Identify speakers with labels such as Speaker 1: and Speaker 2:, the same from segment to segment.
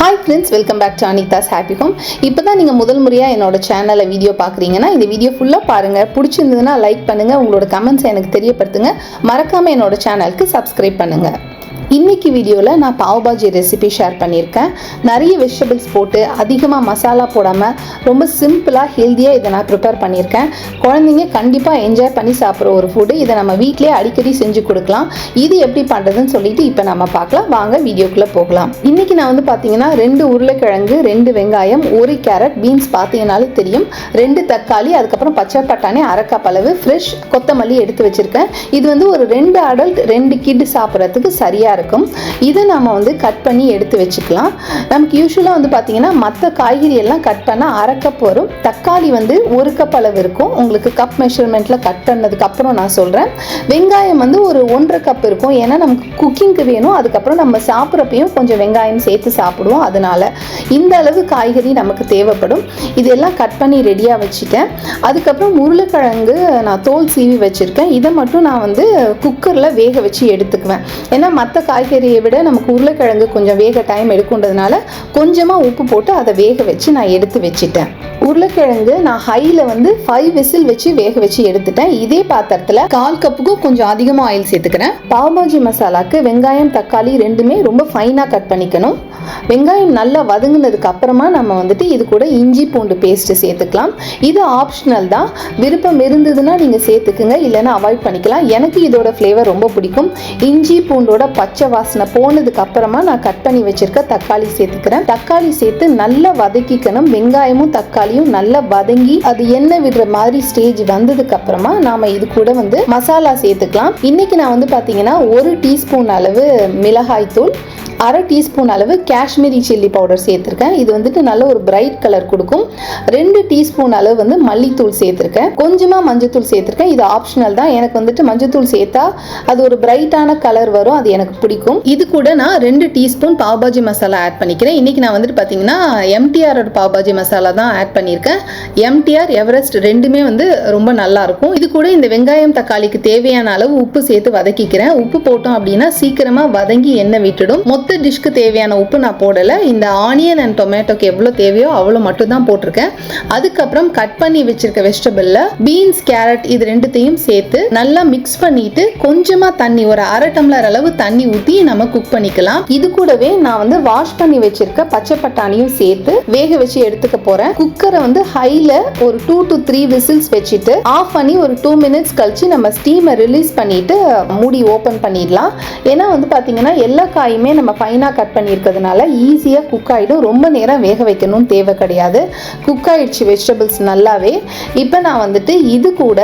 Speaker 1: Hi friends, welcome back to Anitha's Happy Home. இப்போதான் நீங்க முதல் முறையா என்னோட சேனலை வீடியோ பார்க்குறீங்கன்னா இந்த வீடியோ ஃபுல்லா பாருங்க. பிடிச்சிருந்ததுன்னா லைக் பண்ணுங்க, உங்களோட கமெண்ட்ஸ் எனக்கு தெரியப்படுத்துங்க. மறக்காம என்னோட சேனலுக்கு சப்ஸ்கிரைப் பண்ணுங்க. இன்னைக்கு வீடியோவில் நான் பாவ் பாஜி ரெசிபி ஷேர் பண்ணியிருக்கேன். நிறைய வெஜிடபிள்ஸ் போட்டு அதிகமாக மசாலா போடாமல் ரொம்ப சிம்பிளாக ஹெல்த்தியாக இதை நான் ப்ரிப்பேர் பண்ணியிருக்கேன். குழந்தைங்க கண்டிப்பாக என்ஜாய் பண்ணி சாப்பிட்ற ஒரு ஃபுட்டு. இதை நம்ம வீட்டிலே அடிக்கடி செஞ்சு கொடுக்கலாம். இது எப்படி பண்ணுறதுன்னு சொல்லிட்டு இப்போ நம்ம பார்க்கலாம். வாங்க வீடியோக்குள்ளே போகலாம். இன்றைக்கி நான் பார்த்தீங்கன்னா 2 உருளைக்கிழங்கு, 2 வெங்காயம், 1 கேரட், பீன்ஸ் பார்த்தீங்கன்னாலே தெரியும், 2 தக்காளி, அதுக்கப்புறம் பச்சை பட்டாணி, 1/2 கப் அளவு ஃப்ரெஷ் கொத்தமல்லி எடுத்து வச்சுருக்கேன். இது ஒரு 2 அடல்ட் 2 கிட் சாப்பிட்றதுக்கு சரியாக இருக்கும். இதை நாம கட் பண்ணி எடுத்து வச்சுக்கலாம். நமக்கு யூசுவலாக பார்த்தீங்கன்னா மற்ற காய்கறி எல்லாம் கட் பண்ண 1/2 கப் வரும். தக்காளி 1 கப் அளவு இருக்கும். உங்களுக்கு கப் மெஷர்மெண்ட்ல கட் பண்ணதுக்கு அப்புறம் நான் சொல்றேன். வெங்காயம் ஒரு 1/2 கப் இருக்கும். ஏன்னா நமக்கு குக்கிங்க்கு வேணும், அதுக்கப்புறம் நம்ம சாப்பிட்றப்பையும் கொஞ்சம் வெங்காயம் சேர்த்து சாப்பிடுவோம். அதனால இந்த அளவு காய்கறி நமக்கு தேவைப்படும். இதெல்லாம் கட் பண்ணி ரெடியாக வச்சுட்டேன். அதுக்கப்புறம் உருளைக்கிழங்கு நான் தோல் சீவி வச்சிருக்கேன். இதை மட்டும் நான் குக்கரில் வேக வச்சு எடுத்துக்குவேன். ஏன்னா மற்ற காய்கறியை விட நமக்கு உருளைக்கிழங்கு கொஞ்சம் வேக டைம் எடுக்குன்றதுனால கொஞ்சமாக உப்பு போட்டு அதை வேக வச்சு நான் எடுத்து வச்சுட்டேன். உருளைக்கிழங்கு நான் ஹையில் 5 விசில் வச்சு வேக வச்சு எடுத்துட்டேன். இதே பாத்திரத்தில் 1/4 கப்புக்கும் கொஞ்சம் அதிகமாக ஆயில் சேர்த்துக்கிறேன். பாவ் பாஜி மசாலாக்கு வெங்காயம், தக்காளி ரெண்டுமே ரொம்ப ஃபைனாக கட் பண்ணிக்கணும். வெங்காயம் நல்லா வதங்கினதுக்கு அப்புறமா நம்ம இது கூட இஞ்சி பூண்டு பேஸ்ட் சேர்த்துக்கலாம். இது ஆப்ஷனல் தான். விருப்பம் இருந்ததுன்னா நீங்கள் சேர்த்துக்குங்க, இல்லைன்னா அவாய்ட் பண்ணிக்கலாம். எனக்கு இதோட ஃப்ளேவர் ரொம்ப பிடிக்கும். இஞ்சி பூண்டோட பச்சை வாசனை போனதுக்கு அப்புறமா நான் கட் பண்ணி வச்சிருக்க தக்காளி சேர்த்துக்கிறேன். தக்காளி சேர்த்து நல்லா வதக்கிக்கணும். வெங்காயமும் தக்காளியும் நல்லா வதங்கி அது எண்ணெய் விடுற மாதிரி ஸ்டேஜ் வந்ததுக்கு அப்புறமா நாம இது கூட மசாலா சேர்த்துக்கலாம். இன்னைக்கு நான் பார்த்தீங்கன்னா 1 டீஸ்பூன் அளவு மிளகாய் தூள், 1/2 டீஸ்பூன் அளவு காஷ்மீரி சில்லி பவுடர் சேர்த்துருக்கேன். இது நல்ல ஒரு பிரைட் கலர் கொடுக்கும். 2 டீஸ்பூன் அளவு மல்லித்தூள் சேர்த்துருக்கேன். கொஞ்சமாக மஞ்சத்தூள் சேர்த்துருக்கேன். இது ஆப்ஷனல் தான். எனக்கு மஞ்சத்தூள் சேர்த்தா அது ஒரு பிரைட்டான கலர் வரும், அது எனக்கு பிடிக்கும். இது கூட நான் 2 டீஸ்பூன் பாவ் பாஜி மசாலா ஆட் பண்ணிக்கிறேன். இன்னைக்கு நான் பார்த்தீங்கன்னா MTR பாவ் பாஜி மசாலா தான் ஆட் பண்ணியிருக்கேன். MTR, எவரெஸ்ட் ரெண்டுமே ரொம்ப நல்லா இருக்கும். இது கூட இந்த வெங்காயம் தக்காளிக்கு தேவையான அளவு உப்பு சேர்த்து வதக்கிக்கிறேன். உப்பு போட்டோம் அப்படின்னா சீக்கிரமா வதங்கி எண்ணெய் விட்டுடும். மொத்த டிஷ்க்கு தேவையான உப்பு நான் போடலை. இந்த ஆனியன் அண்ட் டொமேட்டோக்கு எவ்வளோ தேவையோ அவ்வளோ மட்டும் தான் போட்டிருக்கேன். அதுக்கப்புறம் கட் பண்ணி வச்சிருக்க வெஜிடபிள்ல பீன்ஸ், கேரட் இது ரெண்டுத்தையும் சேர்த்து நல்லா மிக்ஸ் பண்ணிட்டு கொஞ்சமா தண்ணி, ஒரு 1/2 டம்ளர் அளவு தண்ணி ஊற்றி நம்ம குக் பண்ணிக்கலாம். இது கூடவே நான் வாஷ் பண்ணி வச்சிருக்க பச்சை பட்டாணியும் சேர்த்து வேக வச்சு எடுத்துக்க போறேன். குக்கரை ஹைல ஒரு 2 to 3 விசில்ஸ் வச்சுட்டு ஆஃப் பண்ணி ஒரு 2 மினிட்ஸ் கழிச்சு நம்ம ஸ்டீமை ரிலீஸ் பண்ணிட்டு மூடி ஓபன் பண்ணிடலாம். ஏன்னா பார்த்தீங்கன்னா எல்லா காயுமே நம்ம ஃபைனாக கட் பண்ணியிருக்கிறதுனால ஈஸியாக குக் ஆகிடும். ரொம்ப நேரம் வேக வைக்கணும்னு தேவை கிடையாது. குக் ஆகிடுச்சு வெஜிடபிள்ஸ் நல்லாவே. இப்போ நான் இது கூட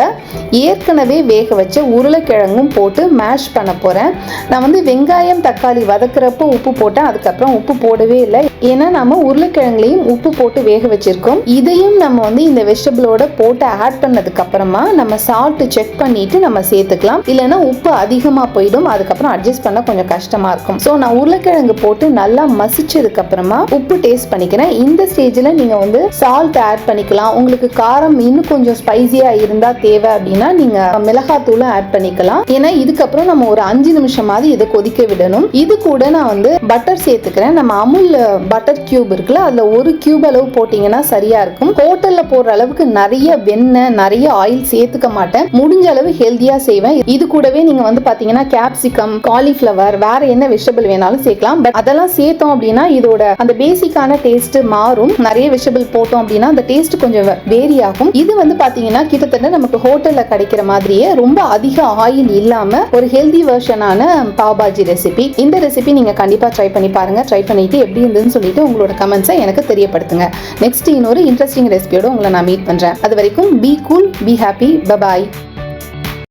Speaker 1: ஏற்கனவே வேக வச்ச உருளைக்கிழங்கும் போட்டு மேஷ் பண்ண போகிறேன். நான் வெங்காயம் தக்காளி வதக்குறப்போ உப்பு போட்டேன், அதுக்கப்புறம் உப்பு போடவே இல்லை. ஏன்னா நம்ம உருளைக்கிழங்குலையும் உப்பு போட்டு வேக வச்சிருக்கோம். இதையும் நம்ம இந்த வெஜிடபிளோட போட்டு ஆட் பண்ணதுக்கு அப்புறமா நம்ம சால்ட் செக் பண்ணிட்டு நம்ம சேர்த்துக்கலாம். இல்லைன்னா உப்பு அதிகமாக போயிடும், அதுக்கப்புறம் அட்ஜஸ்ட் பண்ண கொஞ்சம் கஷ்டமாக இருக்கும். ஸோ நான் உருளைக்கிழங்கு போட்டு நல்லா மசிச்சதுக்கு அப்புறமா உப்பு டேஸ்ட் பண்ணிக்கிறேன். இந்த ஸ்டேஜில் நீங்கள் சால்ட் ஆட் பண்ணிக்கலாம். உங்களுக்கு காரம் இன்னும் கொஞ்சம் ஸ்பைசியா இருந்தா தேவை அப்படின்னா நீங்க மிளகாத்தூள் ஆட் பண்ணிக்கலாம். ஏன்னா இதுக்கப்புறம் நம்ம ஒரு 5 நிமிஷமாவது இதை கொதிக்க விடணும். இது கூட நான் பட்டர் சேர்த்துக்கிறேன். நம்ம அமுல் பட்டர் கியூப் இருக்குல்ல, அதுல 1 கியூப் அளவு போட்டீங்கன்னா சரியா இருக்கும். ஹோட்டல்ல போடுற அளவுக்கு நிறைய வெண்ணெய், நிறைய ஆயில் சேர்த்துக்க மாட்டேன். முடிஞ்ச அளவு ஹெல்தியா செய்வேன். இது கூடவே நீங்க பாத்தீங்கன்னா கேப்சிகம், காலிஃபிளவர், வேற என்ன வெஜிடபிள் வேணாலும் சேர்க்கலாம். பட் அதெல்லாம் சேர்த்தோம் அப்படின்னா இதோட அந்த பேசிக்கான டேஸ்ட் மாறும். நிறைய வெஜிடபிள் போட்டோம் அப்படின்னா அந்த டேஸ்ட் கொஞ்சம் வேரி ஆகும். இது பாத்தீங்கன்னா கிட்டத்தட்ட நமக்கு ஹோட்டல்ல கிடைக்கிற மாதிரியே ரொம்ப அதிக ஆயில் இல்லாம ஒரு ஹெல்தி வெர்ஷனான பாவ் பாஜி ரெசிபி. இந்த ரெசிபி நீங்க கண்டிப்பா ட்ரை பண்ணி பாருங்க. ட்ரை பண்ணிட்டு எப்படி இருந்ததுன்னு சொல்லிட்டு உங்களோட கமெண்ட்ஸை எனக்கு தெரியப்படுத்துங்க. நெக்ஸ்ட் இன்னொரு இன்ட்ரெஸ்டிங் ரெசிபியோட உங்களை நான் மீட் பண்றேன். அது வரைக்கும் be cool, be happy, bye bye.